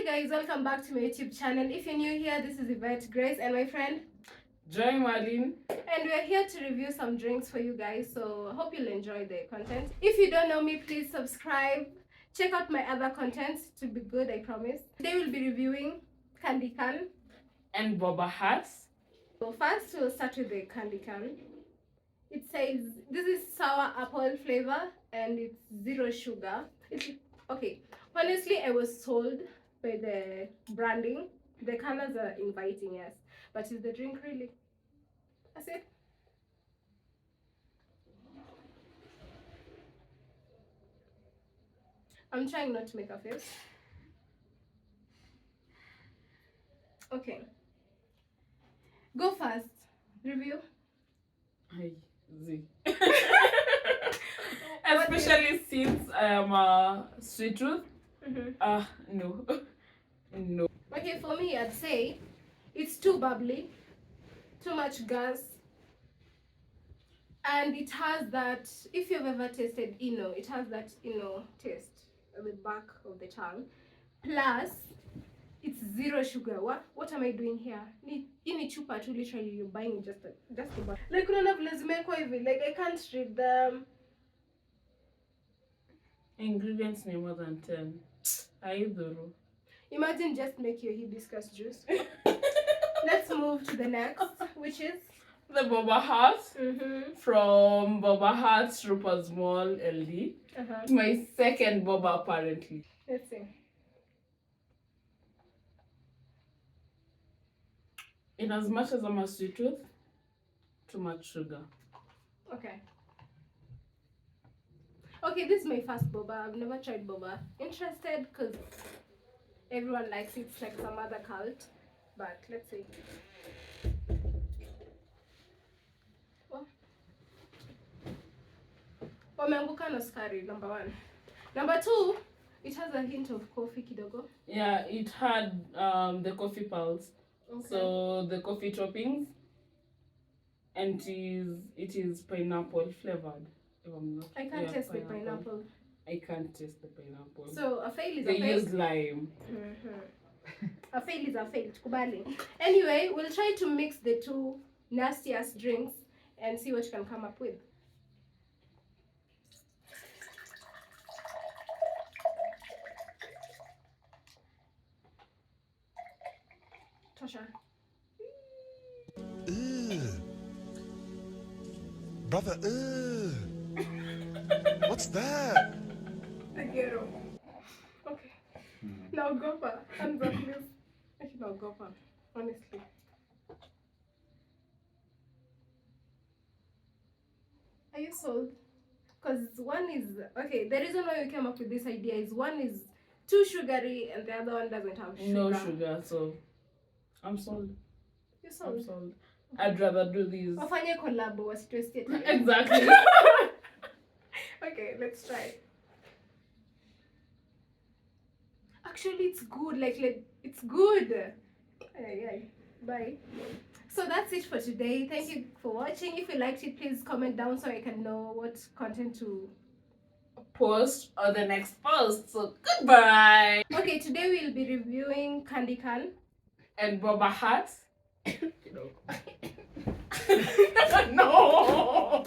guys, welcome back to my YouTube channel. If you're new here, this is Yvette Grace and my friend Joy Marlene. And we're here to review some drinks for you guys, so I hope you'll enjoy the content. If you don't know me, please subscribe. Check out my other content to be good, I promise. Today we'll be reviewing candy can and boba hats. So first we'll start with the candy can. It says this is sour apple flavor and it's 0 sugar. Okay, honestly I was sold by the branding. The colors are inviting, yes, but is the drink really? That's it. I'm trying not to make a face. Okay, go first. Review. Especially since I am a sweet tooth. No. No. Okay, for me, I'd say it's too bubbly, too much gas, and it has that, if you've ever tasted Eno, it has that Eno taste at the back of the tongue. Plus, it's 0 sugar. What am I doing here? Ini chupa too, literally you're buying just a bar. Like like I can't read them. Ingredients need more than 10. Either. Imagine just make your hibiscus juice. Let's move to the next, which is the boba hat from Boba Hat Super Small LD. My second boba apparently. Let's see. In as much as I'm a sweet tooth, too much sugar. Okay. Okay, this is my first boba. I've never tried boba. Interested because everyone likes it. It's like some other cult. But let's see. Wameanguka na sukari, number 1. Number 2, it has a hint of coffee kidogo. Yeah, it had the coffee pulse. Okay. So the coffee toppings, and it is pineapple flavored. I can't taste the pineapple. I can't taste the pineapple. So a fail is they a fail. They use lime. A fail is a fail. Tukubali. Anyway, we'll try to mix the two nastiest drinks and see what you can come up with. Tosha. Brother, what's that? The ghetto. Okay. Now go for hands up, please. Actually, now go for honestly. Are you sold? Because one is okay. The reason why we came up with this idea is one is too sugary and the other one doesn't have sugar. No sugar, so I'm sold. You're sold. I'm sold. I'd rather do these. Wafanye collab wasitwestie time. Exactly. Okay, let's try. Actually, it's good. Like it's good. Bye. So that's it for today. Thank you for watching. If you liked it, please comment down so I can know what content to post or the next post. So goodbye. Okay, today we'll be reviewing candy can and boba hats. No.